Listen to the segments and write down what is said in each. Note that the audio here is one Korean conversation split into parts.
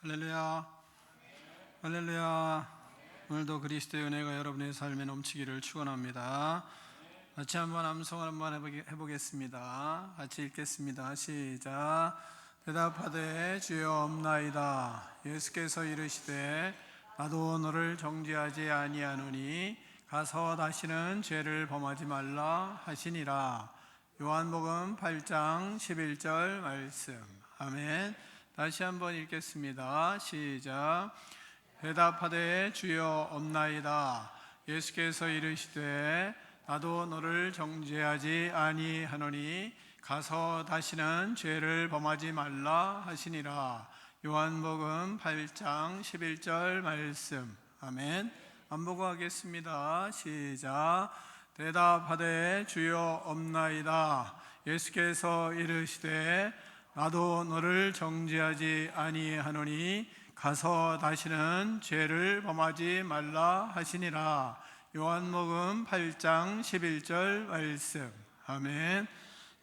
할렐루야, 할렐루야. 오늘도 그리스도의 은혜가 여러분의 삶에 넘치기를 축원합니다. 같이 한번 암송을 한번 해보겠습니다. 같이 읽겠습니다. 시작. 대답하되 주여 없나이다. 예수께서 이르시되 나도 너를 정죄하지 아니하노니 가서 다시는 죄를 범하지 말라 하시니라. 요한복음 8장 11절 말씀. 아멘. 다시 한번 읽겠습니다. 시작. 대답하되 주여 없나이다. 예수께서 이르시되 나도 너를 정죄하지 아니하노니 가서 다시는 죄를 범하지 말라 하시니라. 요한복음 8장 11절 말씀. 아멘. 반복하겠습니다. 시작. 대답하되 주여 없나이다. 예수께서 이르시되 나도 너를 정죄하지 아니하노니 가서 다시는 죄를 범하지 말라 하시니라. 요한복음 8장 11절 말씀. 아멘.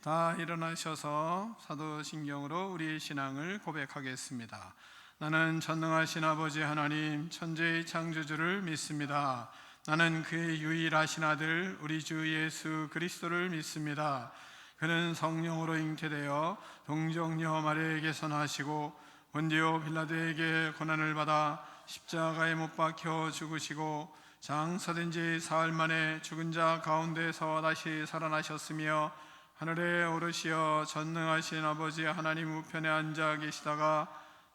다 일어나셔서 사도신경으로 우리의 신앙을 고백하겠습니다. 나는 전능하신 아버지 하나님 천지의 창조주를 믿습니다. 나는 그의 유일하신 아들 우리 주 예수 그리스도를 믿습니다. 그는 성령으로 잉태되어 동정녀 마리아에게서 나시고 본디오 빌라도에게 고난을 받아 십자가에 못 박혀 죽으시고 장사된 지 사흘 만에 죽은 자 가운데서 다시 살아나셨으며 하늘에 오르시어 전능하신 아버지 하나님 우편에 앉아 계시다가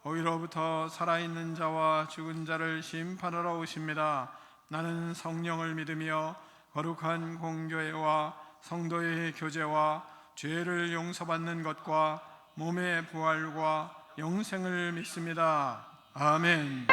거기로부터 살아있는 자와 죽은 자를 심판하러 오십니다. 나는 성령을 믿으며 거룩한 공교회와 성도의 교제와 죄를 용서받는 것과 몸의 부활과 영생을 믿습니다. 아멘.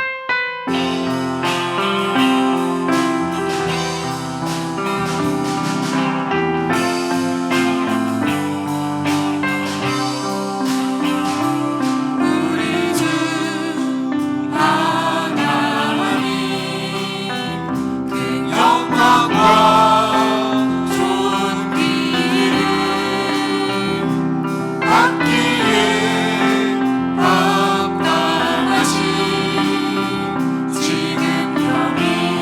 지금 영이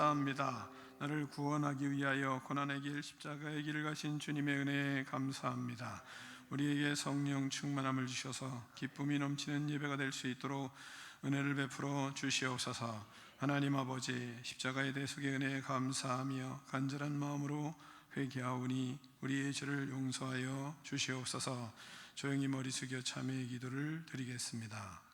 감사합니다. 나를 구원하기 위하여 고난의 길 십자가의 길을 가신 주님의 은혜에 감사합니다. 우리에게 성령 충만함을 주셔서 기쁨이 넘치는 예배가 될 수 있도록 은혜를 베풀어 주시옵소서. 하나님 아버지, 십자가의 대속의 은혜에 감사하며 간절한 마음으로 회개하오니 우리의 죄를 용서하여 주시옵소서. 조용히 머리 숙여 참회의 기도를 드리겠습니다.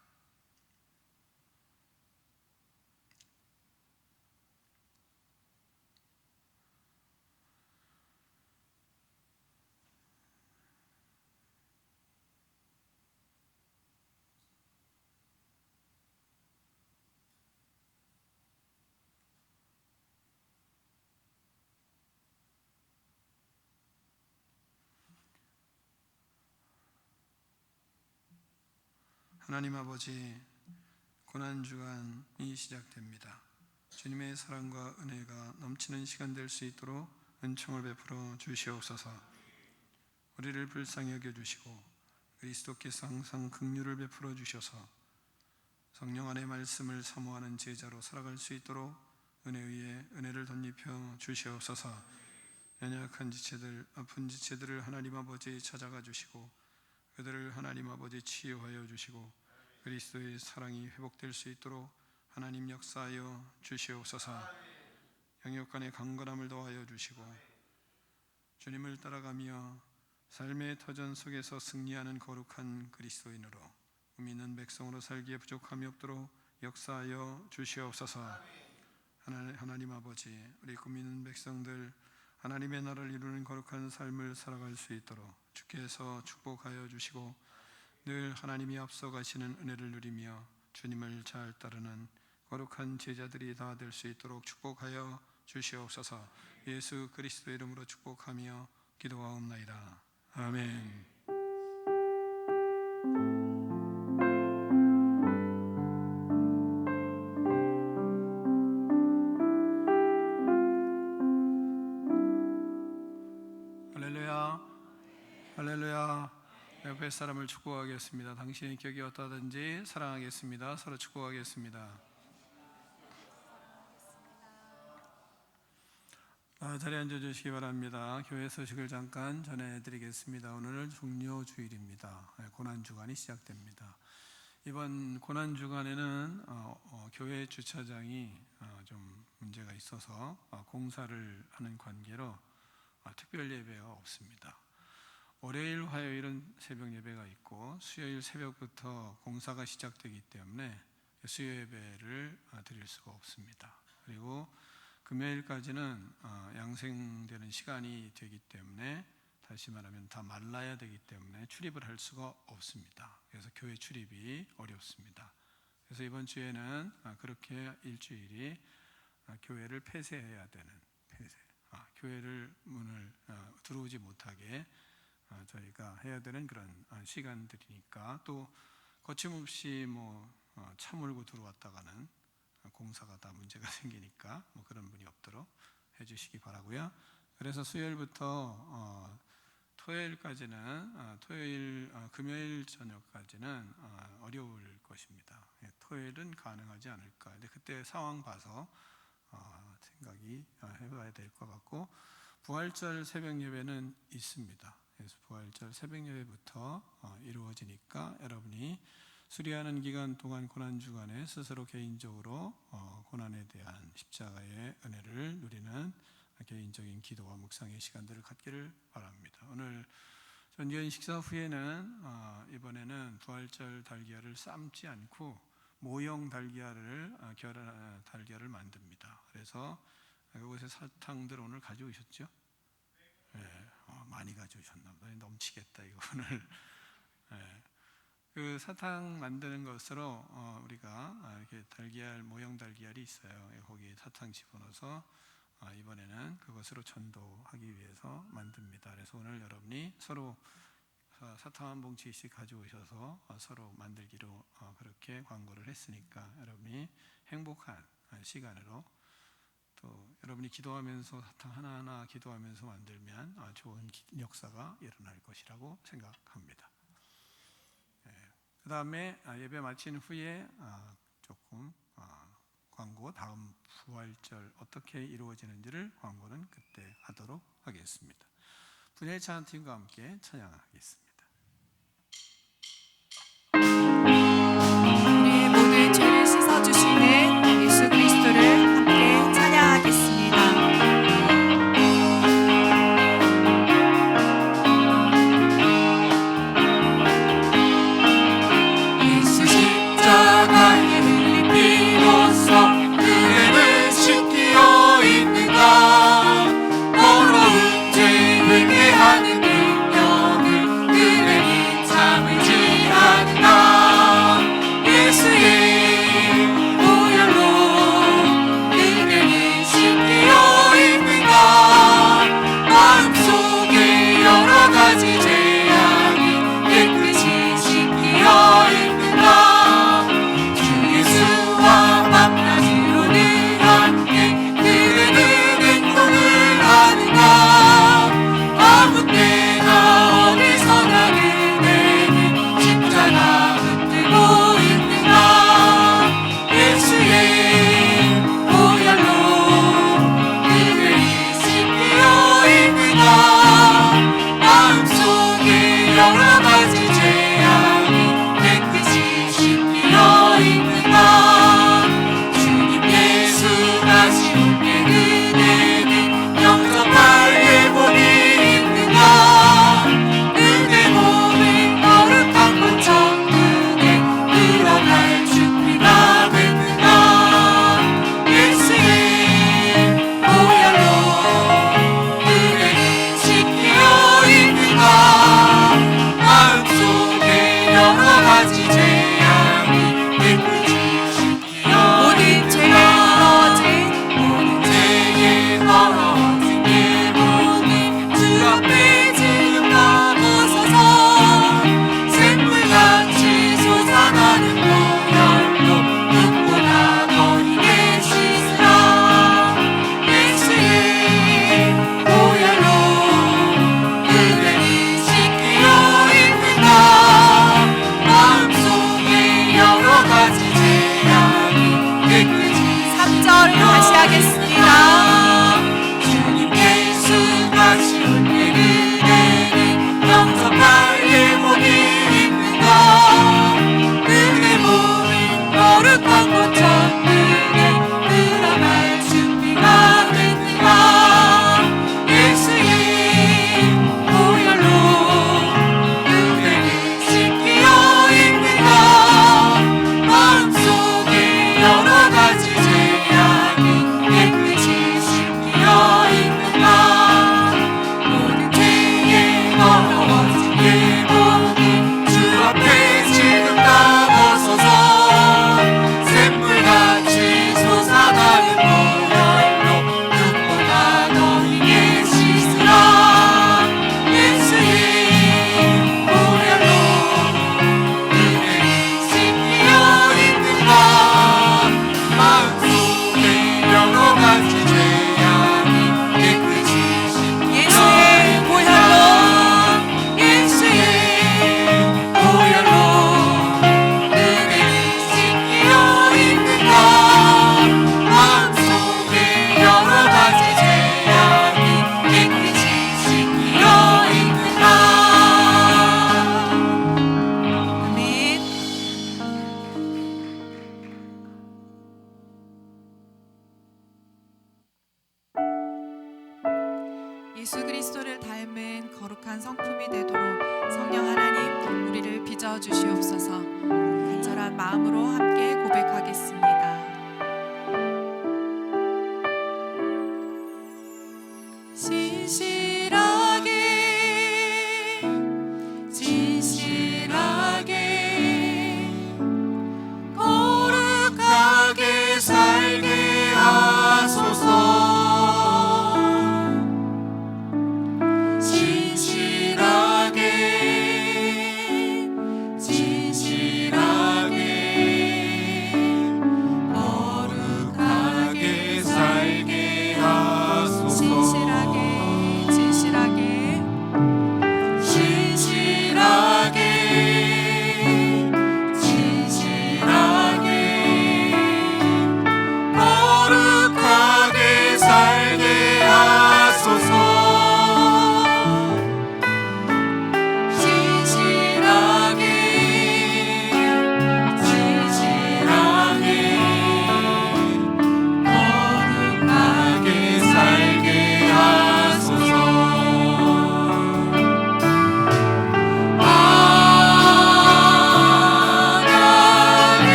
하나님 아버지, 고난주간이 시작됩니다. 주님의 사랑과 은혜가 넘치는 시간 될 수 있도록 은총을 베풀어 주시옵소서. 우리를 불쌍히 여겨주시고 그리스도께서 항상 긍휼을 베풀어 주셔서 성령 안의 말씀을 사모하는 제자로 살아갈 수 있도록 은혜 위에 은혜를 덧입혀 주시옵소서. 연약한 지체들, 아픈 지체들을 하나님 아버지 찾아가 주시고 그들을 하나님 아버지 치유하여 주시고 그리스도의 사랑이 회복될 수 있도록 하나님 역사하여 주시옵소서. 영역간의 강건함을 더하여 주시고 주님을 따라가며 삶의 터전 속에서 승리하는 거룩한 그리스도인으로 의미 있는 백성으로 살기에 부족함이 없도록 역사하여 주시옵소서. 하나님 아버지, 우리 꿈 있는 백성들 하나님의 나라를 이루는 거룩한 삶을 살아갈 수 있도록 주께서 축복하여 주시고 늘 하나님이 앞서 가시는 은혜를 누리며 주님을 잘 따르는 거룩한 제자들이 다 될 수 있도록 축복하여 주시옵소서. 예수 그리스도의 이름으로 축복하며 기도하옵나이다. 아멘. 할렐루야, 할렐루야. 옆에 사람을 축복하겠습니다. 당신의 격이 어떠하든지 사랑하겠습니다. 서로 축복하겠습니다. 자리에 앉아주시기 바랍니다. 교회 소식을 잠깐 전해드리겠습니다. 오늘 종료주일입니다. 고난주간이 시작됩니다. 이번 고난주간에는 교회 주차장이 좀 문제가 있어서 공사를 하는 관계로 특별 예배가 없습니다. 월요일, 화요일은 새벽 예배가 있고 수요일 새벽부터 공사가 시작되기 때문에 수요 예배를 드릴 수가 없습니다. 그리고 금요일까지는 양생되는 시간이 되기 때문에 다시 말하면 다 말라야 되기 때문에 출입을 할 수가 없습니다. 그래서 교회 출입이 어렵습니다. 그래서 이번 주에는 그렇게 일주일이 교회를 폐쇄해야 되는 교회를 문을 들어오지 못하게 저희가 해야 되는 그런 시간들이니까 또 거침없이 차 몰고 들어왔다가는 공사가 다 문제가 생기니까 그런 분이 없도록 해주시기 바라고요. 그래서 수요일부터 토요일까지는 금요일 저녁까지는 어려울 것입니다. 토요일은 가능하지 않을까. 근데 그때 상황 봐서 생각이 해봐야 될 것 같고 부활절 새벽 예배는 있습니다. 그래서 부활절 새벽 예배부터 이루어지니까 여러분이 수리하는 기간 동안 고난주간에 스스로 개인적으로 고난에 대한 십자가의 은혜를 누리는 개인적인 기도와 묵상의 시간들을 갖기를 바랍니다. 오늘 전기현 식사 후에는 이번에는 부활절 달걀을 삶지 않고 모형 달걀을 달걀을 만듭니다. 그래서 이곳에 사탕들 오늘 가져오셨죠? 네, 많이 가져오셨나 보다. 넘치겠다 이거 오늘. 네. 그 사탕 만드는 것으로 우리가 이렇게 달걀 모형 달걀이 있어요. 거기에 사탕 집어넣어서 이번에는 그것으로 전도하기 위해서 만듭니다. 그래서 오늘 여러분이 서로 사탕 한 봉지씩 가져오셔서 서로 만들기로 그렇게 광고를 했으니까 여러분이 행복한 시간으로 또 여러분이 기도하면서 사탕 하나하나 기도하면서 만들면 좋은 역사가 일어날 것이라고 생각합니다. 그 다음에 예배 마친 후에 조금 광고, 다음 부활절 어떻게 이루어지는지를 광고는 그때 하도록 하겠습니다. 분야의 찬양팀과 함께 찬양하겠습니다. 우리 모든 죄를 씻어주시는 예수 그리스도를 함께 찬양하겠습니다. 예수 십자가에 흘린 피로써 은혜는 씻기어 있는가. 더러운 죄 회개하는 능력을 은혜는 참을지 않나. 예수의 보혈로 은혜는 씻기어 있는가. 마음속에 여러 가지 죄악이 깨끗이 씻기어 있는가. 주 예수와 밤낮으로는 함께 그대는 행동을 하는가. 아무 때나 어디서나 그대는 십자가 붙들고 있는가. 예수의 보혈로 그대는 씻기어 있는가. 마음속에 여러 가지 죄악이 깨끗이 씻기어 있는가. 주님 예수가 지옥의 은혜는 영접할 예복이 있는가. 은혜 몸은 거룩한 것 천국에 들어갈 준비가 됐는가. 예수의 보혈로 은혜는 씻기어 있는가. 마음속에 여러 가지 죄악이 깨끗이 씻기어 모든 죄에 더러워진 모든 죄에 더러워진 예복이 주 앞에 지금 나가서서 샘물같이 솟아나는 보혈로 눈보다 더 힘에 씻으라. 예수의 보혈로 은혜는 씻기어 있는가. 마음속에 여러 가지 죄악이 깨끗이 3절 다시 하겠습니다. 주님 예수가 지옥의 은혜는 영접할 예복이 있는가. 은혜 몸은 거룩한 곳 천국에 들어갈 준비가 됐는가. 예수의 보혈로 은혜는 씻기어 있는가. 마음속에 여러 가지 죄악이 깨끗이 씻기어 있는가. 모든 죄에 더러워진 예복이 주 앞에 지금 나가서서 샘물같이 솟아나는 보혈로 눈보다 더 힘에 씻으라. 예수의 보혈로 은혜는 씻기어 있는가. 마음속에 여러 가지 죄악이 깨끗이 씻기어 예수의 보혈로 예수의 보혈로 은혜는 씻기어 있는가. 마음속에 여러 가지 죄악이 깨끗이 씻기어 있는가. 아멘. 예수 그리스도를 닮은 거룩한 성품이 되도록 성령 하나님 우리를 빚어 주시옵소서. 간절한 마음으로 함께 고백하겠습니다. 진실하게 거룩하게 살게 하소서. 진실하게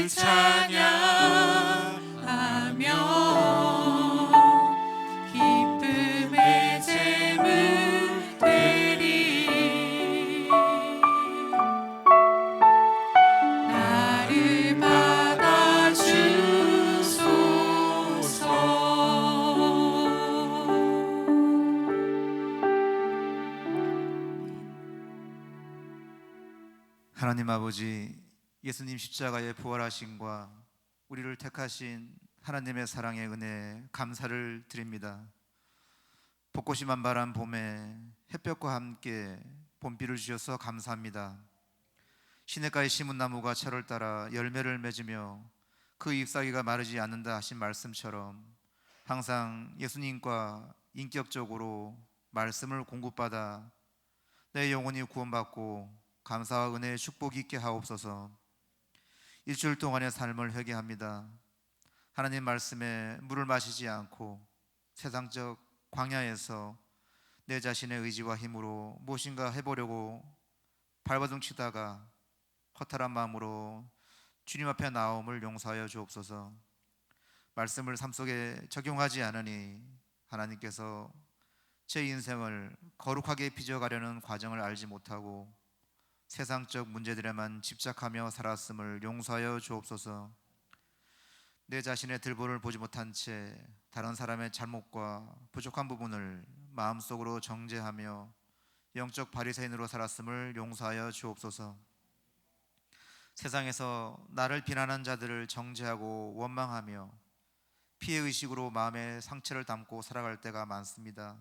주를 찬양하며 기쁨의 제물 되리. 나를 받아 주소서. 하나님 아버지, 예수님 십자가의 부활하심과 우리를 택하신 하나님의 사랑의 은혜에 감사를 드립니다. 벚꽃이 만발한 봄에 햇볕과 함께 봄비를 주셔서 감사합니다. 시냇가에 심은 나무가 철을 따라 열매를 맺으며 그 잎사귀가 마르지 않는다 하신 말씀처럼 항상 예수님과 인격적으로 말씀을 공급받아 내 영혼이 구원받고 감사와 은혜의 축복이 있게 하옵소서. 일주일 동안의 삶을 회개합니다. 하나님 말씀에 물을 마시지 않고 세상적 광야에서 내 자신의 의지와 힘으로 무엇인가 해보려고 발버둥 치다가 허탈한 마음으로 주님 앞에 나옴을 용서하여 주옵소서. 말씀을 삶 속에 적용하지 않으니 하나님께서 제 인생을 거룩하게 빚어가려는 과정을 알지 못하고 세상적 문제들에만 집착하며 살았음을 용서하여 주옵소서. 내 자신의 들보를 보지 못한 채 다른 사람의 잘못과 부족한 부분을 마음속으로 정죄하며 영적 바리새인으로 살았음을 용서하여 주옵소서. 세상에서 나를 비난한 자들을 정죄하고 원망하며 피해의식으로 마음에 상처를 담고 살아갈 때가 많습니다.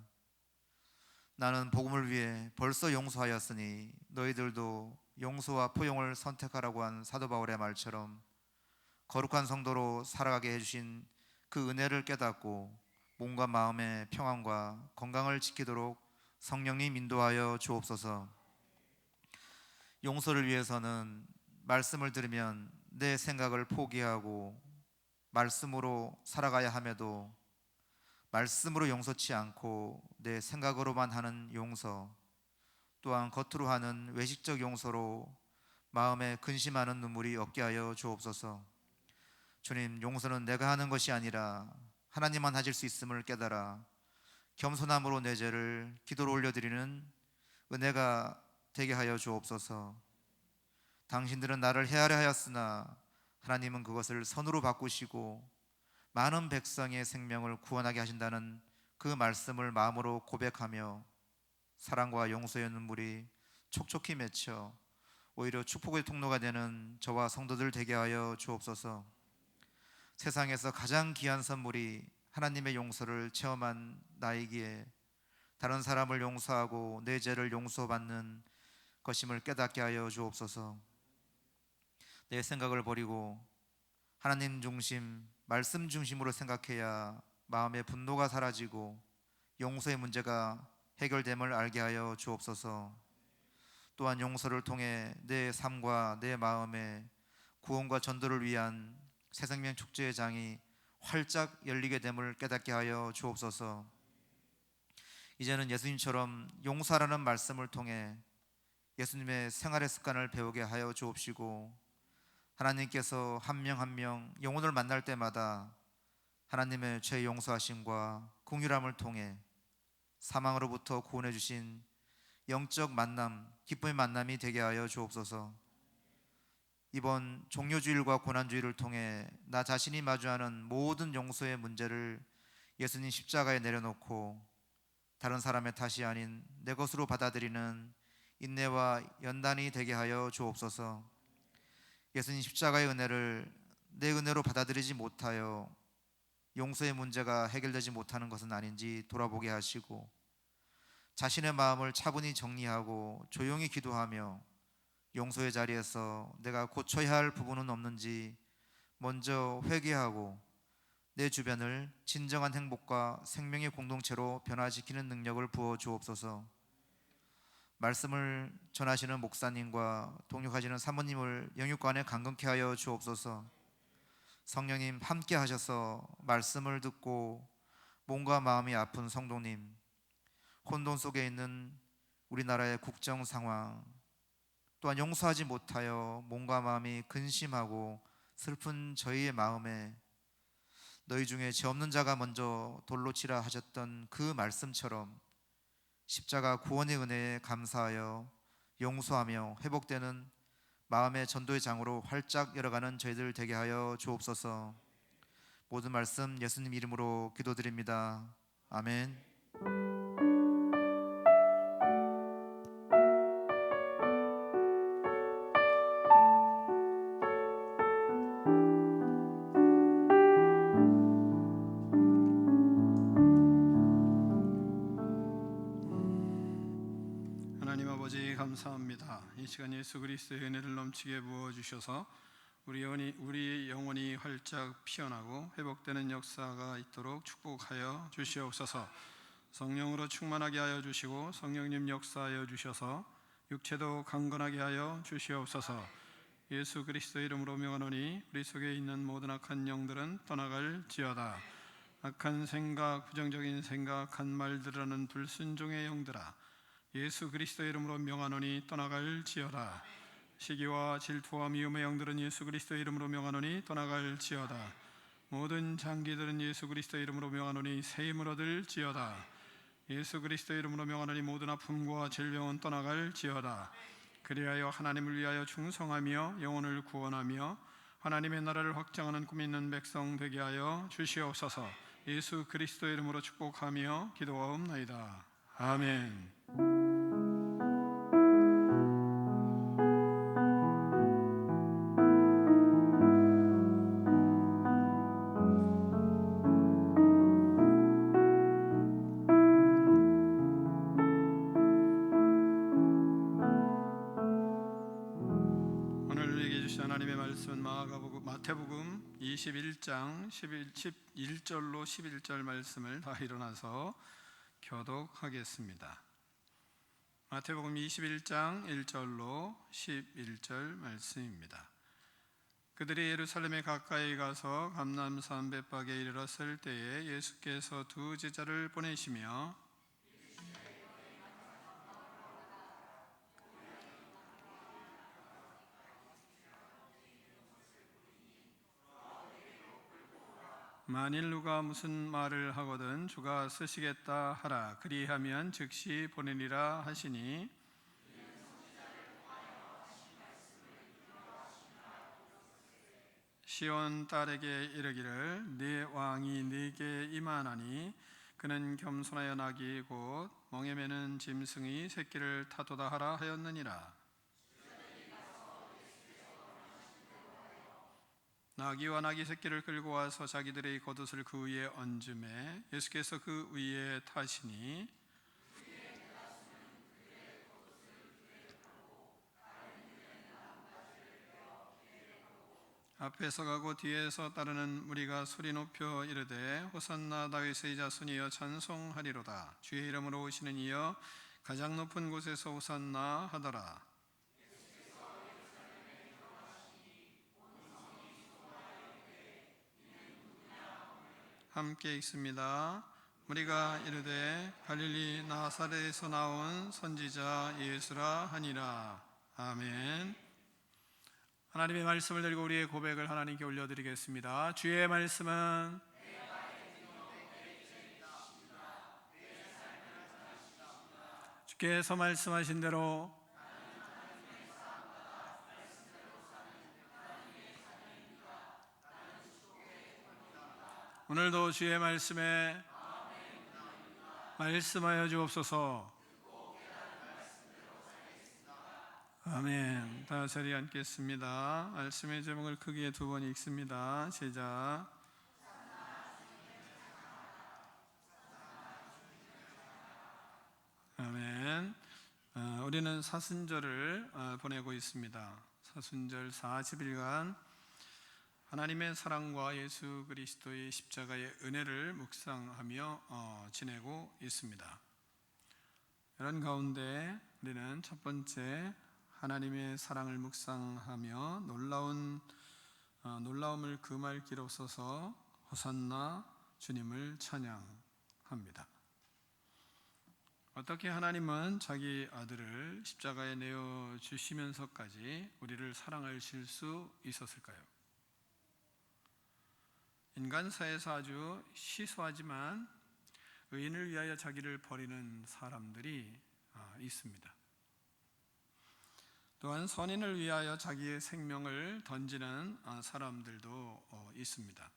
나는 복음을 위해 벌써 용서하였으니 너희들도 용서와 포용을 선택하라고 한 사도 바울의 말처럼 거룩한 성도로 살아가게 해주신 그 은혜를 깨닫고 몸과 마음의 평안과 건강을 지키도록 성령님 인도하여 주옵소서. 용서를 위해서는 말씀을 들으면 내 생각을 포기하고 말씀으로 살아가야 함에도 말씀으로 용서치 않고 내 생각으로만 하는 용서, 또한 겉으로 하는 외식적 용서로 마음에 근심하는 눈물이 없게 하여 주옵소서. 주님, 용서는 내가 하는 것이 아니라 하나님만 하실 수 있음을 깨달아 겸손함으로 내 죄를 기도로 올려드리는 은혜가 되게 하여 주옵소서. 당신들은 나를 헤아려 하였으나 하나님은 그것을 선으로 바꾸시고 많은 백성의 생명을 구원하게 하신다는 그 말씀을 마음으로 고백하며 사랑과 용서의 눈물이 촉촉히 맺혀 오히려 축복의 통로가 되는 저와 성도들 되게 하여 주옵소서. 세상에서 가장 귀한 선물이 하나님의 용서를 체험한 나이기에 다른 사람을 용서하고 내 죄를 용서받는 것임을 깨닫게 하여 주옵소서. 내 생각을 버리고 하나님 중심, 말씀 중심으로 생각해야 마음의 분노가 사라지고 용서의 문제가 해결됨을 알게 하여 주옵소서. 또한 용서를 통해 내 삶과 내 마음에 구원과 전도를 위한 새생명 축제의 장이 활짝 열리게 됨을 깨닫게 하여 주옵소서. 이제는 예수님처럼 용서라는 말씀을 통해 예수님의 생활의 습관을 배우게 하여 주옵시고 하나님께서 한 명 한 명 영혼을 만날 때마다 하나님의 죄 용서하심과 긍휼함을 통해 사망으로부터 구원해 주신 영적 만남, 기쁨의 만남이 되게 하여 주옵소서. 이번 종료주일과 고난주일을 통해 나 자신이 마주하는 모든 용서의 문제를 예수님 십자가에 내려놓고 다른 사람의 탓이 아닌 내 것으로 받아들이는 인내와 연단이 되게 하여 주옵소서. 예수님 십자가의 은혜를 내 은혜로 받아들이지 못하여 용서의 문제가 해결되지 못하는 것은 아닌지 돌아보게 하시고 자신의 마음을 차분히 정리하고 조용히 기도하며 용서의 자리에서 내가 고쳐야 할 부분은 없는지 먼저 회개하고 내 주변을 진정한 행복과 생명의 공동체로 변화시키는 능력을 부어 주옵소서. 말씀을 전하시는 목사님과 동역하시는 사모님을 영육간에 강건케 하여 주옵소서. 성령님 함께 하셔서 말씀을 듣고 몸과 마음이 아픈 성도님, 혼돈 속에 있는 우리나라의 국정 상황, 또한 용서하지 못하여 몸과 마음이 근심하고 슬픈 저희의 마음에 너희 중에 죄 없는 자가 먼저 돌로 치라 하셨던 그 말씀처럼 십자가 구원의 은혜에 감사하여 용서하며 회복되는 마음의 전도의 장으로 활짝 열어가는 저희들 되게 하여 주옵소서. 모든 말씀 예수님 이름으로 기도드립니다. 아멘. 하나님 아버지 감사합니다. 이 시간 예수 그리스도의 은혜를 넘치게 부어 주셔서 우리 영혼이 활짝 피어나고 회복되는 역사가 있도록 축복하여 주시옵소서. 성령으로 충만하게 하여 주시고 성령님 역사하여 주셔서 육체도 강건하게 하여 주시옵소서. 예수 그리스도의 이름으로 명하노니 우리 속에 있는 모든 악한 영들은 떠나갈지어다. 악한 생각, 부정적인 생각, 악한 말들하는 불순종의 영들아, 예수 그리스도의 이름으로 명하노니 떠나갈지어다. 시기와 질투와 미움의 영들은 예수 그리스도의 이름으로 명하노니 떠나갈지어다. 모든 장기들은 예수 그리스도의 이름으로 명하노니 새 힘을 얻을지어다. 예수 그리스도의 이름으로 명하노니 모든 아픔과 질병은 떠나갈지어다. 그리하여 하나님을 위하여 충성하며 영혼을 구원하며 하나님의 나라를 확장하는 꿈 있는 백성 되게 하여 주시옵소서. 예수 그리스도의 이름으로 축복하며 기도하옵나이다. 아멘. 오늘 얘기해 주신 하나님의 말씀은 마태복음 21장 11절로 11절 말씀을 다 일어나서 교독하겠습니다. 마태복음 21장 1절로 11절 말씀입니다. 그들이 예루살렘에 가까이 가서 감람산 벳박에 이르렀을 때에 예수께서 두 제자를 보내시며 만일 누가 무슨 말을 하거든 주가 쓰시겠다 하라. 그리하면 즉시 보내리라 하시니 시온 딸에게 이르기를 네 왕이 네게 임하나니 그는 겸손하여 나귀 곧 멍에 매는 짐승이 새끼를 타도다 하라 하였느니라. 나귀와 나귀 새끼를 끌고 와서 자기들의 겉옷을 그 위에 얹음에 예수께서 그 위에 타시니 앞에서 가고 뒤에서 따르는 무리가 소리 높여 이르되 호산나 다윗의 자손이여 찬송하리로다. 주의 이름으로 오시는 이여 가장 높은 곳에서 호산나 하더라. 함께 읽습니다. 우리가 이르되 갈릴리 나사렛에서 나온 선지자 예수라 하니라. 아멘. 하나님의 말씀을 들고 우리의 고백을 하나님께 올려드리겠습니다. 주의 말씀은 주께서 말씀하신 대로 오늘도 주의 말씀에 말씀하여 주옵소서. 아멘. 다 자리에 앉겠습니다. 말씀의 제목을 크게 두 번 읽습니다. 시작. 아멘. 우리는 사순절을 보내고 있습니다. 사순절 40일간 하나님의 사랑과 예수 그리스도의 십자가의 은혜를 묵상하며 지내고 있습니다. 이런 가운데 우리는 첫 번째 하나님의 사랑을 묵상하며 놀라움을 금할 길 없어서 호산나 주님을 찬양합니다. 어떻게 하나님은 자기 아들을 십자가에 내어 주시면서까지 우리를 사랑하실 수 있었을까요? 인간사에서 아주 시소하지만 의인을 위하여 자기를 버리는 사람들이 있습니다. 또한 선인을 위하여 자기의 생명을 던지는 사람들도 있습니다.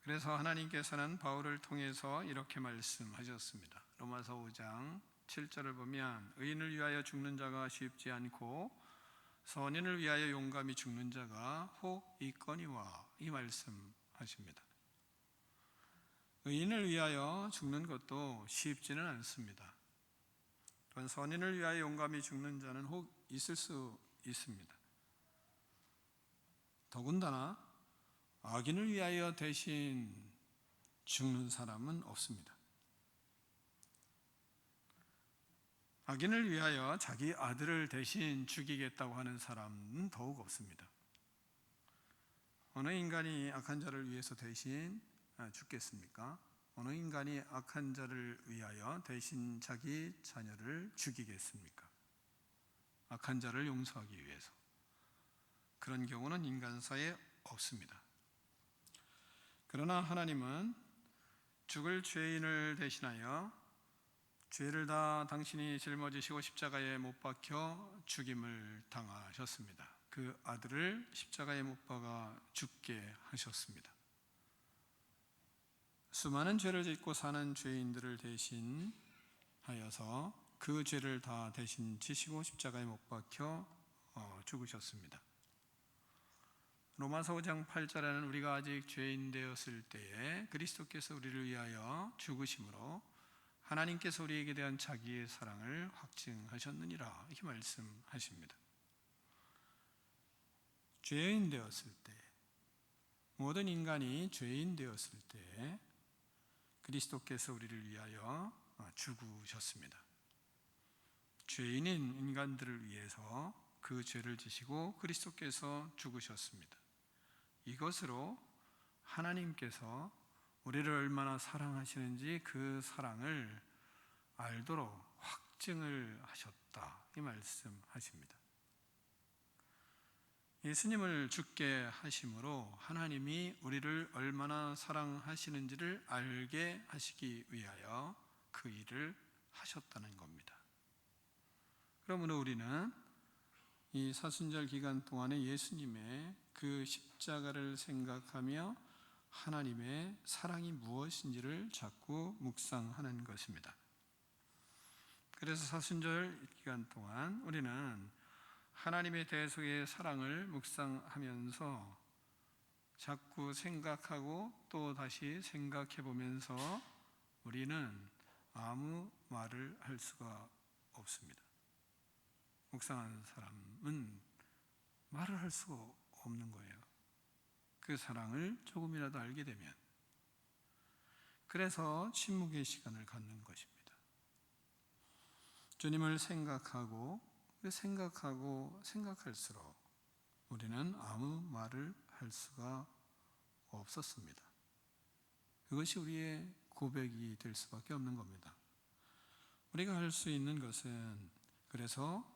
그래서 하나님께서는 바울을 통해서 이렇게 말씀하셨습니다. 로마서 5장 7절을 보면 의인을 위하여 죽는 자가 쉽지 않고 선인을 위하여 용감히 죽는 자가 혹 있거니와, 이 말씀하십니다. 의인을 위하여 죽는 것도 쉽지는 않습니다. 또한 선인을 위하여 용감히 죽는 자는 혹 있을 수 있습니다. 더군다나 악인을 위하여 대신 죽는 사람은 없습니다. 악인을 위하여 자기 아들을 대신 죽이겠다고 하는 사람은 더욱 없습니다. 어느 인간이 악한 자를 위해서 대신 죽겠습니까? 어느 인간이 악한 자를 위하여 대신 자기 자녀를 죽이겠습니까? 악한 자를 용서하기 위해서. 그런 경우는 인간사에 없습니다. 그러나 하나님은 죽을 죄인을 대신하여 죄를 다 당신이 짊어지시고 십자가에 못 박혀 죽임을 당하셨습니다. 그 아들을 십자가에 못 박아 죽게 하셨습니다. 수많은 죄를 짓고 사는 죄인들을 대신하여서 그 죄를 다 대신 지시고 십자가에 못 박혀 죽으셨습니다. 로마서 5장 8절에는 우리가 아직 죄인 되었을 때에 그리스도께서 우리를 위하여 죽으심으로 하나님께서 우리에게 대한 자기의 사랑을 확증하셨느니라, 이렇게 말씀하십니다. 죄인 되었을 때, 모든 인간이 죄인 되었을 때 그리스도께서 우리를 위하여 죽으셨습니다. 죄인인 인간들을 위해서 그 죄를 지시고 그리스도께서 죽으셨습니다. 이것으로 하나님께서 우리를 얼마나 사랑하시는지 그 사랑을 알도록 확증을 하셨다, 이 말씀하십니다. 예수님을 죽게 하심으로 하나님이 우리를 얼마나 사랑하시는지를 알게 하시기 위하여 그 일을 하셨다는 겁니다. 그러므로 우리는 이 사순절 기간 동안에 예수님의 그 십자가를 생각하며 하나님의 사랑이 무엇인지를 자꾸 묵상하는 것입니다. 그래서 사순절 기간 동안 우리는 하나님의 대속의 사랑을 묵상하면서 자꾸 생각하고 또 다시 생각해 보면서 우리는 아무 말을 할 수가 없습니다. 묵상하는 사람은 말을 할 수가 없는 거예요. 그 사랑을 조금이라도 알게 되면. 그래서 침묵의 시간을 갖는 것입니다. 주님을 생각하고 생각할수록 우리는 아무 말을 할 수가 없었습니다. 그것이 우리의 고백이 될 수밖에 없는 겁니다. 우리가 할 수 있는 것은 그래서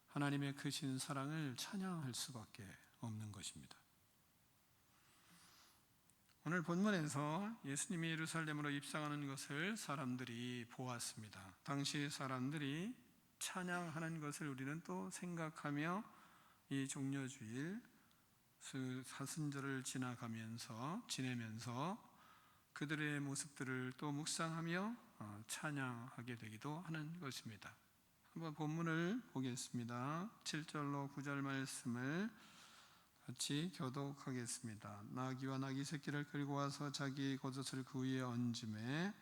하나님의 크신 사랑을 찬양할 수밖에 없는 것입니다. 오늘 본문에서 예수님이 예루살렘으로 입성하는 것을 사람들이 보았습니다. 당시 사람들이 찬양하는 것을 우리는 또 생각하며 이 종려주일 사순절을 지내면서 그들의 모습들을 또 묵상하며 찬양하게 되기도 하는 것입니다. 한번 본문을 보겠습니다. 7절로 9절 말씀을 같이 교독하겠습니다. 나귀와 나귀 새끼를 끌고 와서 자기 겉옷을 그 위에 얹음에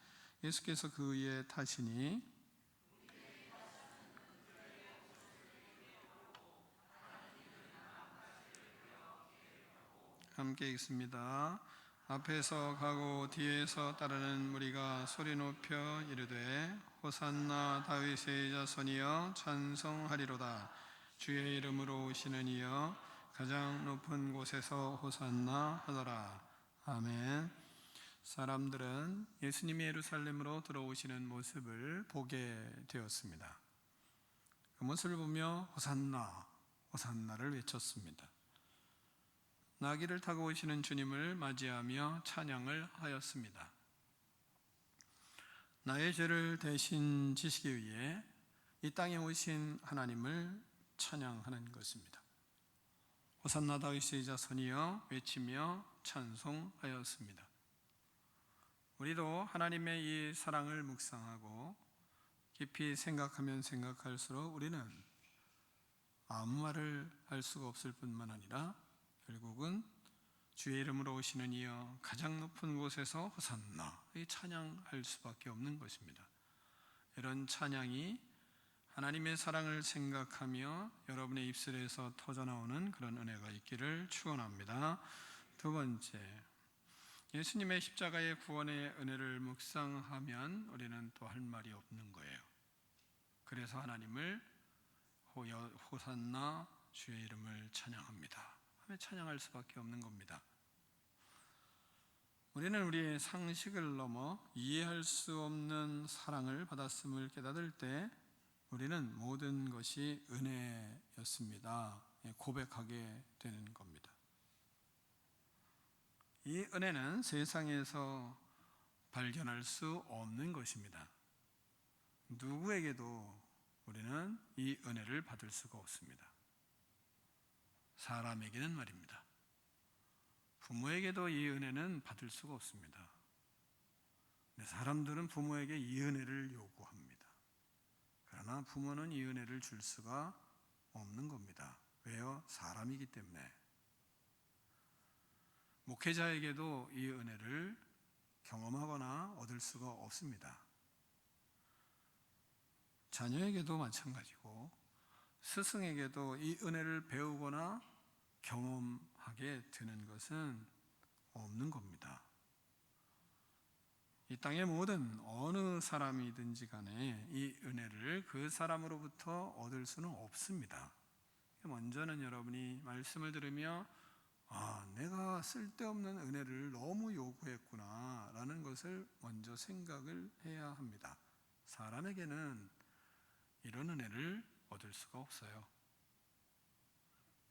예수께서 그 위에 타시니 함께 읽습니다. 앞에서 가고 뒤에서 따르는 무리가 소리 높여 이르되 호산나 다윗의 자손이여 찬송하리로다. 주의 이름으로 오시는 이여 가장 높은 곳에서 호산나 하더라. 아멘. 사람들은 예수님이 예루살렘으로 들어오시는 모습을 보게 되었습니다. 그 모습을 보며 호산나, 호산나를 외쳤습니다. 나귀를 타고 오시는 주님을 맞이하며 찬양을 하였습니다. 나의 죄를 대신 지시기 위해 이 땅에 오신 하나님을 찬양하는 것입니다. 호산나 다윗의 자손이여 외치며 찬송하였습니다. 우리도 하나님의 이 사랑을 묵상하고 깊이 생각하면 생각할수록 우리는 아무 말을 할 수가 없을 뿐만 아니라 결국은 주의 이름으로 오시는 이여 가장 높은 곳에서 호산나 이 찬양할 수밖에 없는 것입니다. 이런 찬양이 하나님의 사랑을 생각하며 여러분의 입술에서 터져나오는 그런 은혜가 있기를 축원합니다. 두 번째, 예수님의 십자가의 구원의 은혜를 묵상하면 우리는 또 할 말이 없는 거예요. 그래서 하나님을 호산나 주의 이름을 찬양합니다 하며 찬양할 수밖에 없는 겁니다. 우리는 우리의 상식을 넘어 이해할 수 없는 사랑을 받았음을 깨닫을 때 우리는 모든 것이 은혜였습니다 고백하게 되는 겁니다. 이 은혜는 세상에서 발견할 수 없는 것입니다. 누구에게도 우리는 이 은혜를 받을 수가 없습니다. 사람에게는 말입니다. 부모에게도 이 은혜는 받을 수가 없습니다. 근데 사람들은 부모에게 이 은혜를 요구합니다. 그러나 부모는 이 은혜를 줄 수가 없는 겁니다. 왜요? 사람이기 때문에. 목회자에게도 이 은혜를 경험하거나 얻을 수가 없습니다. 자녀에게도 마찬가지고 스승에게도 이 은혜를 배우거나 경험하게 되는 것은 없는 겁니다. 이 땅의 모든 어느 사람이든지 간에 이 은혜를 그 사람으로부터 얻을 수는 없습니다. 먼저는 여러분이 말씀을 들으며 내가 쓸데없는 은혜를 너무 요구했구나 라는 것을 먼저 생각을 해야 합니다. 사람에게는 이런 은혜를 얻을 수가 없어요.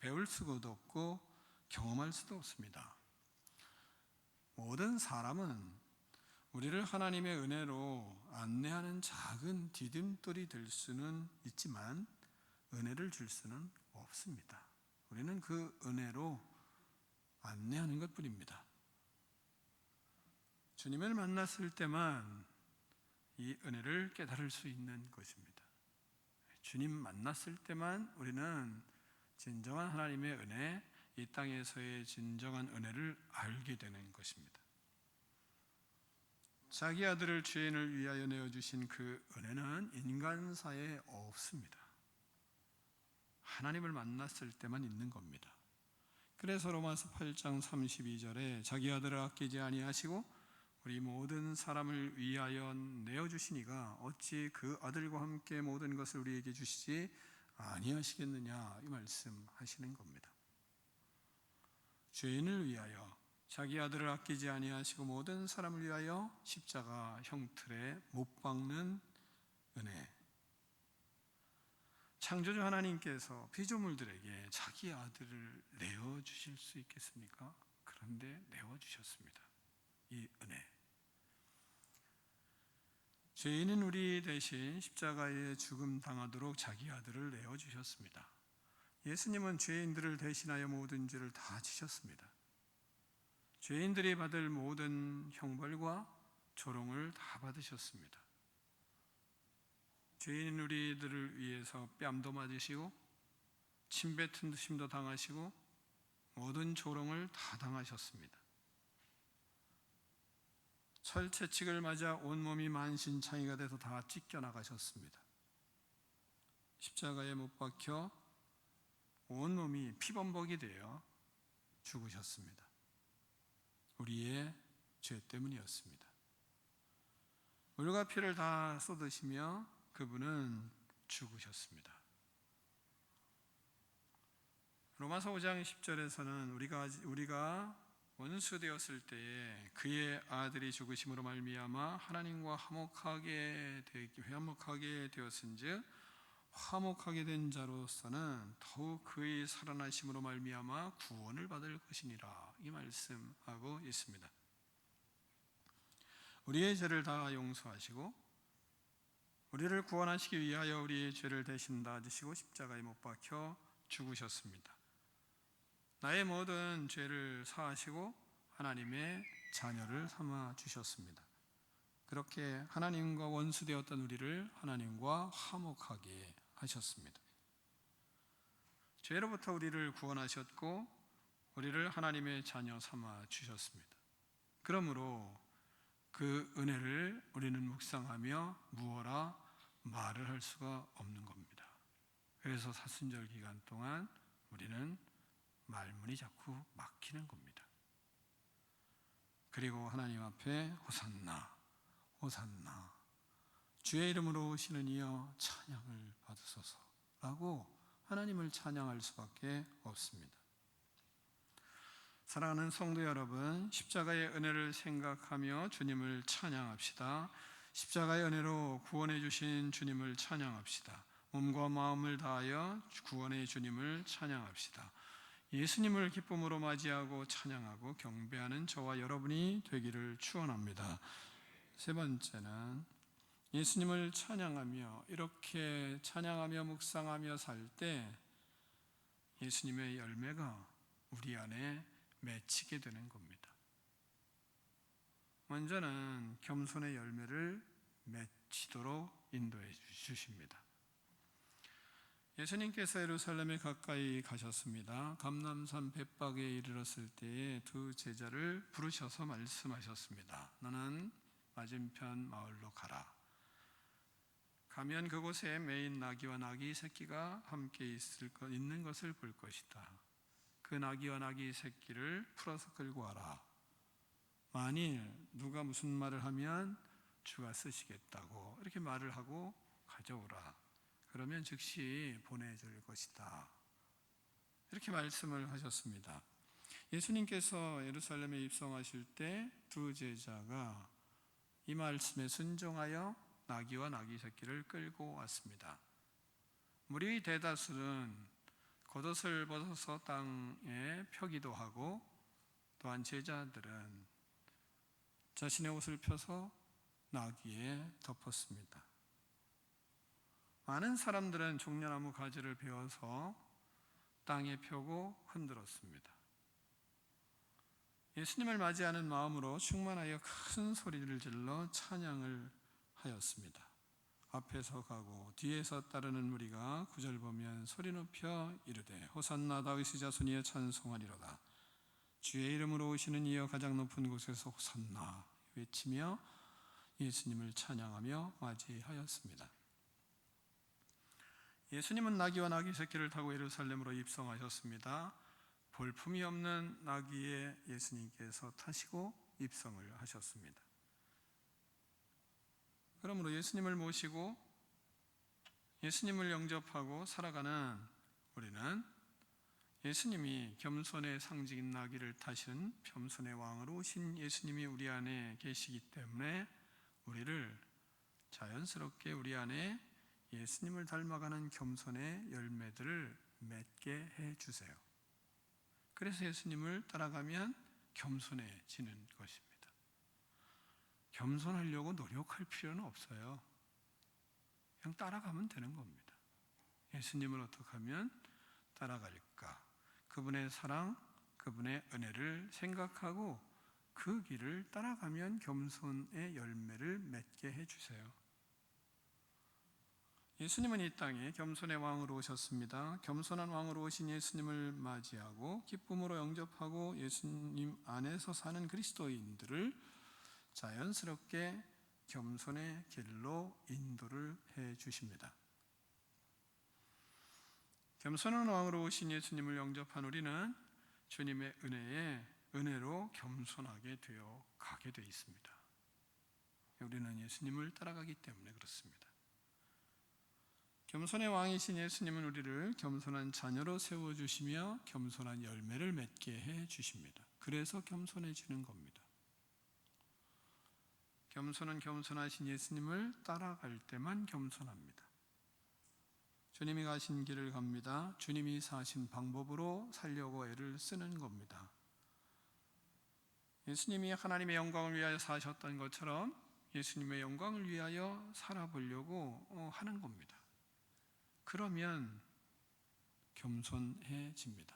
배울 수도 없고 경험할 수도 없습니다. 모든 사람은 우리를 하나님의 은혜로 안내하는 작은 디딤돌이 될 수는 있지만 은혜를 줄 수는 없습니다. 우리는 그 은혜로 안내하는 것뿐입니다. 주님을 만났을 때만 이 은혜를 깨달을 수 있는 것입니다. 주님 만났을 때만 우리는 진정한 하나님의 은혜, 이 땅에서의 진정한 은혜를 알게 되는 것입니다. 자기 아들을 죄인을 위하여 내어주신 그 은혜는 인간사에 없습니다. 하나님을 만났을 때만 있는 겁니다. 그래서 로마서 8장 32절에 자기 아들을 아끼지 아니하시고 우리 모든 사람을 위하여 내어주시니가 어찌 그 아들과 함께 모든 것을 우리에게 주시지 아니하시겠느냐 이 말씀하시는 겁니다. 죄인을 위하여 자기 아들을 아끼지 아니하시고 모든 사람을 위하여 십자가 형틀에 못 박는 은혜. 창조주 하나님께서 피조물들에게 자기 아들을 내어주실 수 있겠습니까? 그런데 내어주셨습니다. 이 은혜. 죄인은 우리 대신 십자가에 죽음 당하도록 자기 아들을 내어주셨습니다. 예수님은 죄인들을 대신하여 모든 죄를 다 지셨습니다. 죄인들이 받을 모든 형벌과 조롱을 다 받으셨습니다. 죄인 우리들을 위해서 뺨도 맞으시고 침뱉음도 당하시고 모든 조롱을 다 당하셨습니다. 철채찍을 맞아 온몸이 만신창이가 돼서 다 찢겨나가셨습니다. 십자가에 못 박혀 온몸이 피범벅이 되어 죽으셨습니다. 우리의 죄 때문이었습니다. 물과 피를 다 쏟으시며 그분은 죽으셨습니다. 로마서 5장 10절에서는 우리가 원수 되었을 때에 그의 아들이 죽으심으로 말미암아 하나님과 화목하게 되었은즉 화목하게 된 자로서는 더욱 그의 살아나심으로 말미암아 구원을 받을 것이니라, 이 말씀하고 있습니다. 우리의 죄를 다 용서하시고 우리를 구원하시기 위하여 우리의 죄를 대신 다 지시고 십자가에 못 박혀 죽으셨습니다. 나의 모든 죄를 사하시고 하나님의 자녀를 삼아 주셨습니다. 그렇게 하나님과 원수되었던 우리를 하나님과 화목하게 하셨습니다. 죄로부터 우리를 구원하셨고 우리를 하나님의 자녀 삼아 주셨습니다. 그러므로 그 은혜를 우리는 묵상하며 무어라 말을 할 수가 없는 겁니다. 그래서 사순절 기간 동안 우리는 말문이 자꾸 막히는 겁니다. 그리고 하나님 앞에 호산나 호산나 주의 이름으로 오시는 이여 찬양을 받으소서라고 하나님을 찬양할 수밖에 없습니다. 사랑하는 성도 여러분, 십자가의 은혜를 생각하며 주님을 찬양합시다. 십자가의 은혜로 구원해 주신 주님을 찬양합시다. 몸과 마음을 다하여 구원의 주님을 찬양합시다. 예수님을 기쁨으로 맞이하고 찬양하고 경배하는 저와 여러분이 되기를 축원합니다. 세 번째는 예수님을 찬양하며, 이렇게 찬양하며 묵상하며 살 때 예수님의 열매가 우리 안에 맺히게 되는 겁니다. 먼저는 겸손의 열매를 맺히도록 인도해 주십니다. 예수님께서 예루살렘에 가까이 가셨습니다. 감람산 벳박에 이르렀을 때에 두 제자를 부르셔서 말씀하셨습니다. 너는 맞은편 마을로 가라. 가면 그곳에 매인 나귀와 나귀 새끼가 함께 있는 것을 볼 것이다. 그 나귀와 나귀 새끼를 풀어서 끌고 와라. 만일 누가 무슨 말을 하면 주가 쓰시겠다고 이렇게 말을 하고 가져오라. 그러면 즉시 보내줄 것이다. 이렇게 말씀을 하셨습니다. 예수님께서 예루살렘에 입성하실 때 두 제자가 이 말씀에 순종하여 나귀와 나귀 새끼를 끌고 왔습니다. 무리의 대다수는 겉옷을 벗어서 땅에 펴기도 하고, 또한 제자들은 자신의 옷을 펴서 나귀에 덮었습니다. 많은 사람들은 종려나무 가지를 베어서 땅에 펴고 흔들었습니다. 예수님을 맞이하는 마음으로 충만하여 큰 소리를 질러 찬양을 하였습니다. 앞에서 가고 뒤에서 따르는 무리가 9절 보면 소리 높여 이르되 호산나 다윗의 자손이여 찬송하리로다. 주의 이름으로 오시는 이여 가장 높은 곳에서 호산나 외치며 예수님을 찬양하며 맞이하였습니다. 예수님은 나귀와 나귀 새끼를 타고 예루살렘으로 입성하셨습니다. 볼품이 없는 나귀에 예수님께서 타시고 입성을 하셨습니다. 그러므로 예수님을 모시고 예수님을 영접하고 살아가는 우리는 예수님이 겸손의 상징인 나귀를 타신 겸손의 왕으로 오신 예수님이 우리 안에 계시기 때문에 우리를 자연스럽게 우리 안에 예수님을 닮아가는 겸손의 열매들을 맺게 해주세요. 그래서 예수님을 따라가면 겸손해지는 것입니다. 겸손하려고 노력할 필요는 없어요. 그냥 따라가면 되는 겁니다. 예수님을 어떻게 하면 따라갈까? 그분의 사랑, 그분의 은혜를 생각하고 그 길을 따라가면 겸손의 열매를 맺게 해주세요. 예수님은 이 땅에 겸손의 왕으로 오셨습니다. 겸손한 왕으로 오신 예수님을 맞이하고 기쁨으로 영접하고 예수님 안에서 사는 그리스도인들을 자연스럽게 겸손의 길로 인도를 해 주십니다. 겸손한 왕으로 오신 예수님을 영접한 우리는 주님의 은혜로 겸손하게 되어 가게 되어 있습니다. 우리는 예수님을 따라가기 때문에 그렇습니다. 겸손의 왕이신 예수님은 우리를 겸손한 자녀로 세워주시며 겸손한 열매를 맺게 해주십니다. 그래서 겸손해지는 겁니다. 겸손은 겸손하신 예수님을 따라갈 때만 겸손합니다. 주님이 가신 길을 갑니다. 주님이 사신 방법으로 살려고 애를 쓰는 겁니다. 예수님이 하나님의 영광을 위하여 사셨던 것처럼 예수님의 영광을 위하여 살아보려고 하는 겁니다. 그러면 겸손해집니다.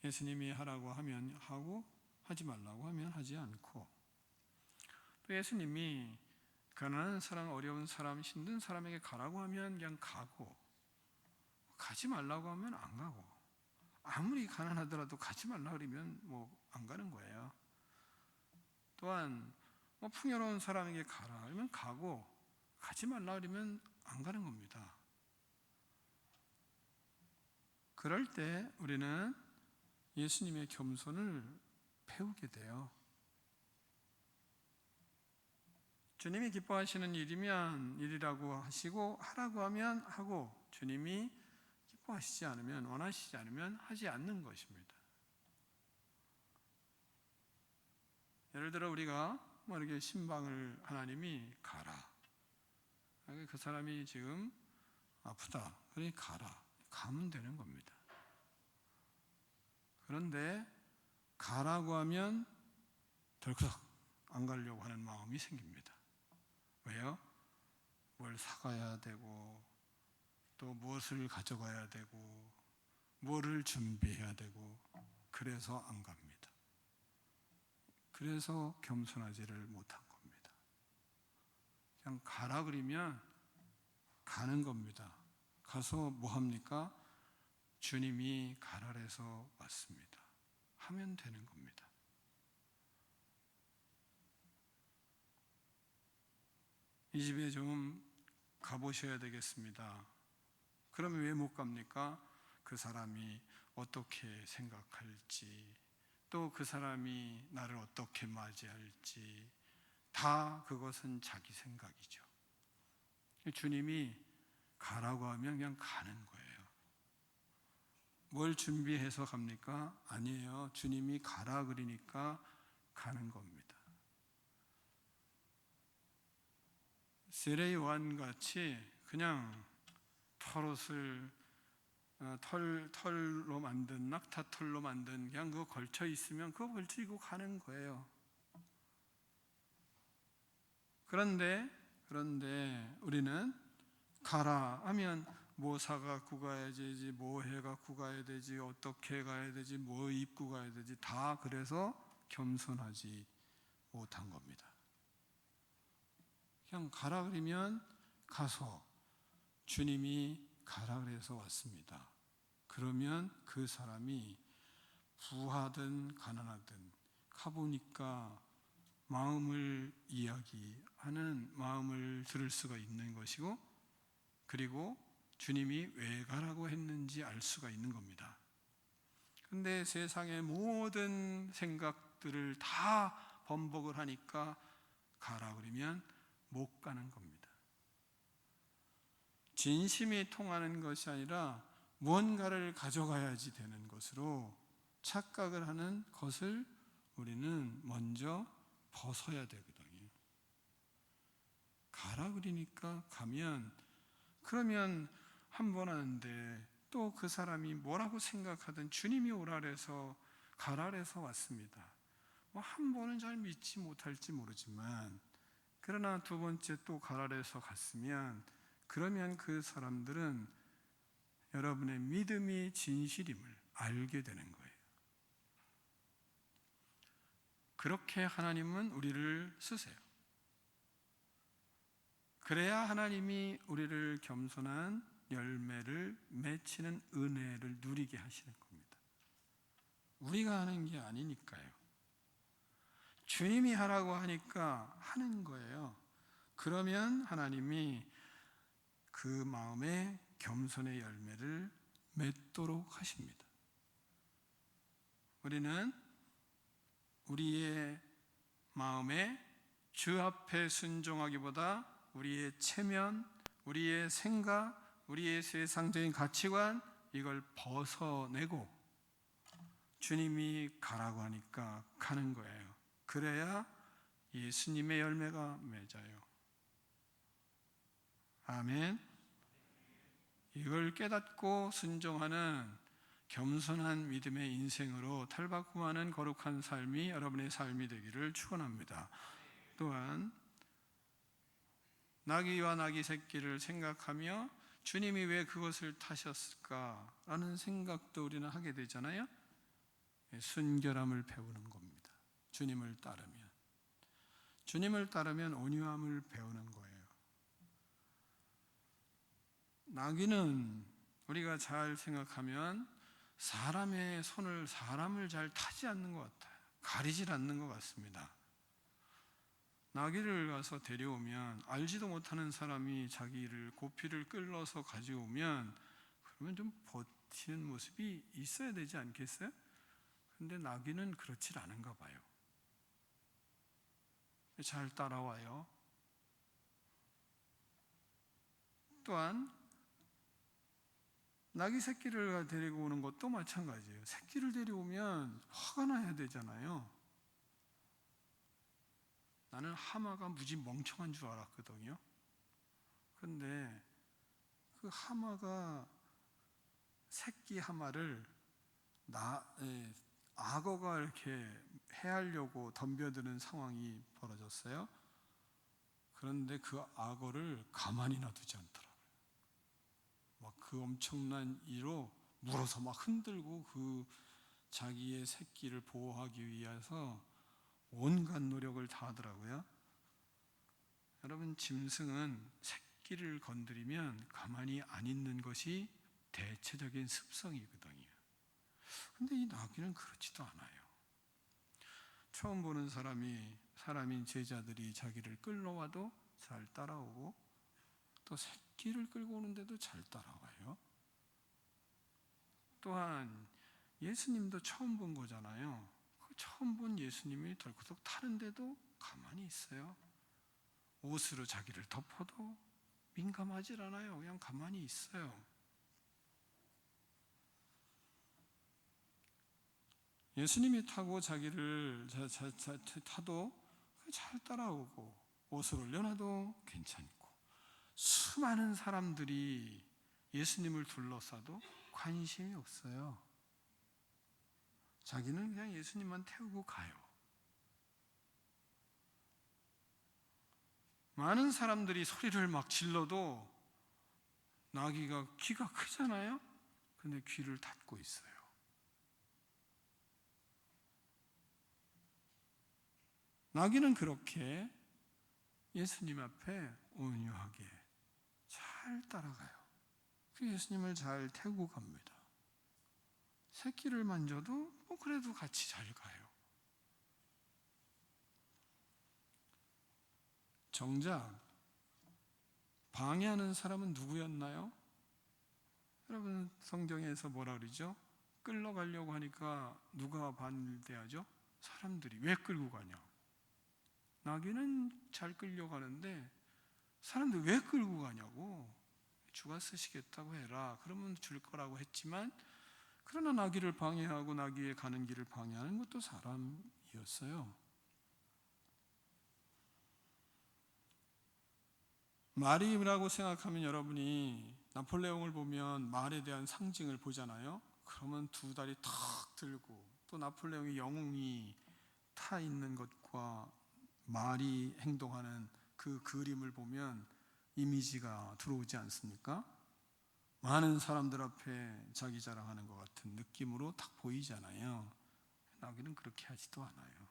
예수님이 하라고 하면 하고 하지 말라고 하면 하지 않고, 또 예수님이 가난한 사람, 어려운 사람, 힘든 사람에게 가라고 하면 그냥 가고, 가지 말라고 하면 안 가고, 아무리 가난하더라도 가지 말라고 그러면 안 가는 거예요. 또한 풍요로운 사람에게 가라 그러면 가고, 가지 말라고 그러면 안 가는 겁니다. 그럴 때 우리는 예수님의 겸손을 배우게 돼요. 주님이 기뻐하시는 일이면 일이라고 하시고, 하라고 하면 하고, 주님이 기뻐하시지 않으면, 원하시지 않으면 하지 않는 것입니다. 예를 들어 우리가 이렇게 신방을 하나님이 가라, 그 사람이 지금 아프다, 그러니 가라, 가면 되는 겁니다. 그런데 가라고 하면 덜컥 안 가려고 하는 마음이 생깁니다. 왜요? 뭘 사가야 되고, 또 무엇을 가져가야 되고, 뭐를 준비해야 되고, 그래서 안 갑니다. 그래서 겸손하지를 못한 겁니다. 그냥 가라 그러면 가는 겁니다. 가서 뭐 합니까? 주님이 가라 해서 왔습니다. 하면 되는 겁니다. 이 집에 좀 가보셔야 되겠습니다. 그러면 왜 못 갑니까? 그 사람이 어떻게 생각할지, 또 그 사람이 나를 어떻게 맞이할지, 다 그것은 자기 생각이죠. 주님이 가라고 하면 그냥 가는 거예요. 뭘 준비해서 갑니까? 아니에요. 주님이 가라 그러니까 가는 겁니다. 세례 요한 같이 그냥 털옷을 털로 만든, 낙타털로 만든 그냥 그거 걸쳐 있으면 그거 걸치고 가는 거예요. 그런데 우리는 가라 하면 뭐 사갖고 가야 되지, 뭐 해갖고 가야 되지, 어떻게 가야 되지, 뭐 입고 가야 되지, 다 그래서 겸손하지 못한 겁니다. 그냥 가라 그러면 가서, 주님이 가라 그래서 왔습니다. 그러면 그 사람이 부하든 가난하든 가보니까 마음을 이야기하는, 마음을 들을 수가 있는 것이고, 그리고 주님이 왜 가라고 했는지 알 수가 있는 겁니다. 그런데 세상의 모든 생각들을 다 번복을 하니까 가라 그러면 못 가는 겁니다. 진심이 통하는 것이 아니라 무언가를 가져가야지 되는 것으로 착각을 하는 것을 우리는 먼저 벗어야 되거든요. 가라 그러니까 가면, 그러면 한 번 하는데 또 그 사람이 뭐라고 생각하든 주님이 오라 그래서 가라 그래서 왔습니다. 한 번은 잘 믿지 못할지 모르지만, 그러나 두 번째 또 가라 그래서 갔으면, 그러면 그 사람들은 여러분의 믿음이 진실임을 알게 되는 거예요. 그렇게 하나님은 우리를 쓰세요. 그래야 하나님이 우리를 겸손한 열매를 맺히는 은혜를 누리게 하시는 겁니다. 우리가 하는 게 아니니까요. 주님이 하라고 하니까 하는 거예요. 그러면 하나님이 그 마음에 겸손의 열매를 맺도록 하십니다. 우리는 우리의 마음에 주 앞에 순종하기보다 우리의 체면, 우리의 생각, 우리의 세상적인 가치관, 이걸 벗어내고 주님이 가라고 하니까 가는 거예요. 그래야 예수님의 열매가 맺어요. 아멘. 이걸 깨닫고 순종하는 겸손한 믿음의 인생으로 탈바꿈하는 거룩한 삶이 여러분의 삶이 되기를 축원합니다. 또한 나귀와 나귀 새끼를 생각하며 주님이 왜 그것을 타셨을까라는 생각도 우리는 하게 되잖아요. 순결함을 배우는 겁니다. 주님을 따르면 온유함을 배우는 거예요. 나귀는 우리가 잘 생각하면 사람의 손을 사람을 잘 타지 않는 것 같아요. 가리질 않는 것 같습니다. 나귀를 가서 데려오면 알지도 못하는 사람이 자기를 고피를 끌러서 가져오면 그러면 좀 버티는 모습이 있어야 되지 않겠어요? 근데 나귀는 그렇지 않은가 봐요. 잘 따라와요. 또한 나귀 새끼를 데리고 오는 것도 마찬가지예요. 새끼를 데려오면 화가 나야 되잖아요. 나는 하마가 무지 멍청한 줄 알았거든요. 근데 그 하마가 새끼 하마를 악어가 이렇게 해하려고 덤벼드는 상황이 벌어졌어요. 그런데 그 악어를 가만히 놔두지 않더라고요. 막 그 엄청난 이로 물어서 막 흔들고 그 자기의 새끼를 보호하기 위해서 온갖 노력을 다하더라고요. 여러분, 짐승은 새끼를 건드리면 가만히 안 있는 것이 대체적인 습성이거든요. 근데 이 나귀는 그렇지도 않아요. 처음 보는 사람인 제자들이 자기를 끌러와도 잘 따라오고 또 새끼를 끌고 오는데도 잘 따라와요. 또한 예수님도 처음 본 거잖아요. 그 처음 본 예수님이 덜커덕 타는데도 가만히 있어요. 옷으로 자기를 덮어도 민감하질 않아요. 그냥 가만히 있어요. 예수님이 타고 자기를 타도 잘 따라오고 옷을 올려놔도 괜찮고 수많은 사람들이 예수님을 둘러싸도 관심이 없어요. 자기는 그냥 예수님만 태우고 가요. 많은 사람들이 소리를 막 질러도 나귀가 귀가 크잖아요. 근데 귀를 닫고 있어요. 나귀는 그렇게 예수님 앞에 온유하게 잘 따라가요. 그 예수님을 잘 태우고 갑니다. 새끼를 만져도 뭐 그래도 같이 잘 가요. 정작 방해하는 사람은 누구였나요? 여러분, 성경에서 뭐라 그러죠? 끌러가려고 하니까 누가 반대하죠? 사람들이. 왜 끌고 가냐? 나귀는 잘 끌려가는데 사람들이 왜 끌고 가냐고. 주가 쓰시겠다고 해라. 그러면 줄 거라고 했지만, 그러나 나귀를 방해하고 나귀의 가는 길을 방해하는 것도 사람이었어요. 말이라고 생각하면 여러분이 나폴레옹을 보면 말에 대한 상징을 보잖아요. 그러면 두 다리 탁 들고 또 나폴레옹의 영웅이 타 있는 것과 말이 행동하는 그 그림을 보면 이미지가 들어오지 않습니까? 많은 사람들 앞에 자기 자랑하는 것 같은 느낌으로 딱 보이잖아요. 나귀는 그렇게 하지도 않아요.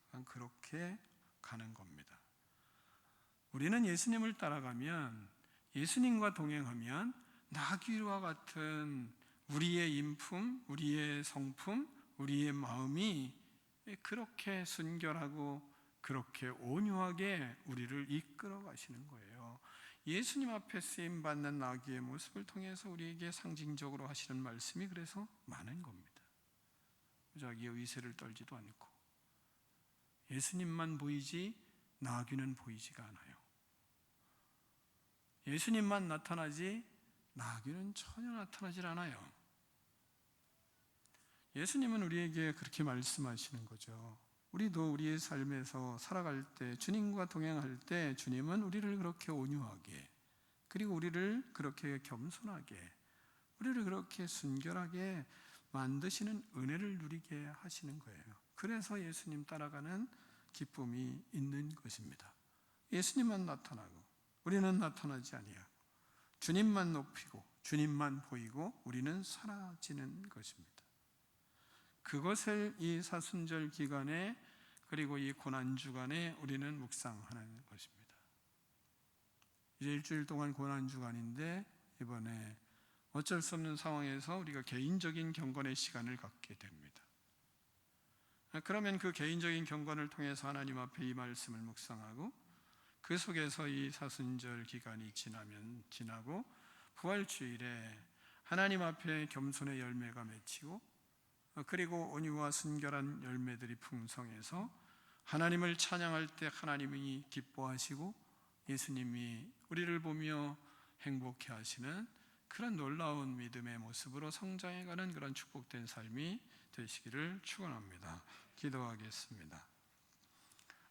그냥 그렇게 가는 겁니다. 우리는 예수님을 따라가면, 예수님과 동행하면 나귀와 같은 우리의 인품, 우리의 성품, 우리의 마음이 그렇게 순결하고 그렇게 온유하게 우리를 이끌어 가시는 거예요. 예수님 앞에 쓰임 받는 나귀의 모습을 통해서 우리에게 상징적으로 하시는 말씀이 그래서 많은 겁니다. 자기의 위세를 떨지도 않고 예수님만 보이지 나귀는 보이지가 않아요. 예수님만 나타나지 나귀는 전혀 나타나질 않아요. 예수님은 우리에게 그렇게 말씀하시는 거죠. 우리도 우리의 삶에서 살아갈 때, 주님과 동행할 때 주님은 우리를 그렇게 온유하게, 그리고 우리를 그렇게 겸손하게, 우리를 그렇게 순결하게 만드시는 은혜를 누리게 하시는 거예요. 그래서 예수님 따라가는 기쁨이 있는 것입니다. 예수님만 나타나고 우리는 나타나지 아니하고, 주님만 높이고 주님만 보이고 우리는 사라지는 것입니다. 그것을 이 사순절 기간에, 그리고 이 고난 주간에 우리는 묵상하는 것입니다. 이제 일주일 동안 고난 주간인데, 이번에 어쩔 수 없는 상황에서 우리가 개인적인 경건의 시간을 갖게 됩니다. 그러면 그 개인적인 경건을 통해서 하나님 앞에 이 말씀을 묵상하고, 그 속에서 이 사순절 기간이 지나고 부활주일에 하나님 앞에 겸손의 열매가 맺히고, 그리고 온유와 순결한 열매들이 풍성해서 하나님을 찬양할 때 하나님이 기뻐하시고 예수님이 우리를 보며 행복해 하시는 그런 놀라운 믿음의 모습으로 성장해가는 그런 축복된 삶이 되시기를 축원합니다. 기도하겠습니다.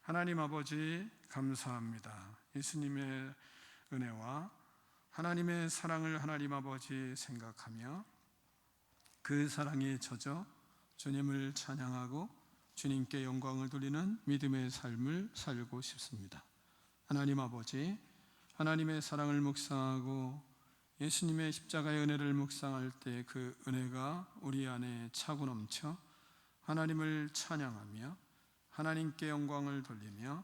하나님 아버지, 감사합니다. 예수님의 은혜와 하나님의 사랑을 하나님 아버지 생각하며 그 사랑에 젖어 주님을 찬양하고 주님께 영광을 돌리는 믿음의 삶을 살고 싶습니다. 하나님 아버지, 하나님의 사랑을 묵상하고 예수님의 십자가의 은혜를 묵상할 때 그 은혜가 우리 안에 차고 넘쳐 하나님을 찬양하며 하나님께 영광을 돌리며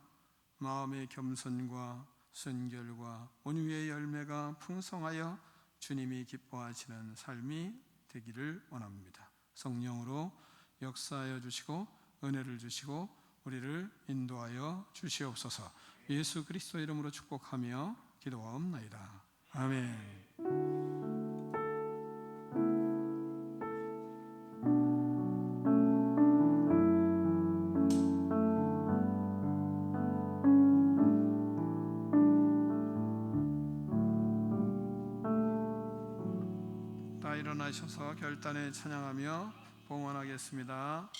마음의 겸손과 순결과 온유의 열매가 풍성하여 주님이 기뻐하시는 삶이 되기를 원합니다. 성령으로 역사하여 주시고 은혜를 주시고 우리를 인도하여 주시옵소서. 예수 그리스도 이름으로 축복하며 기도하옵나이다. 아멘. 다 일어나셔서 결단에 찬양하며 봉헌하겠습니다.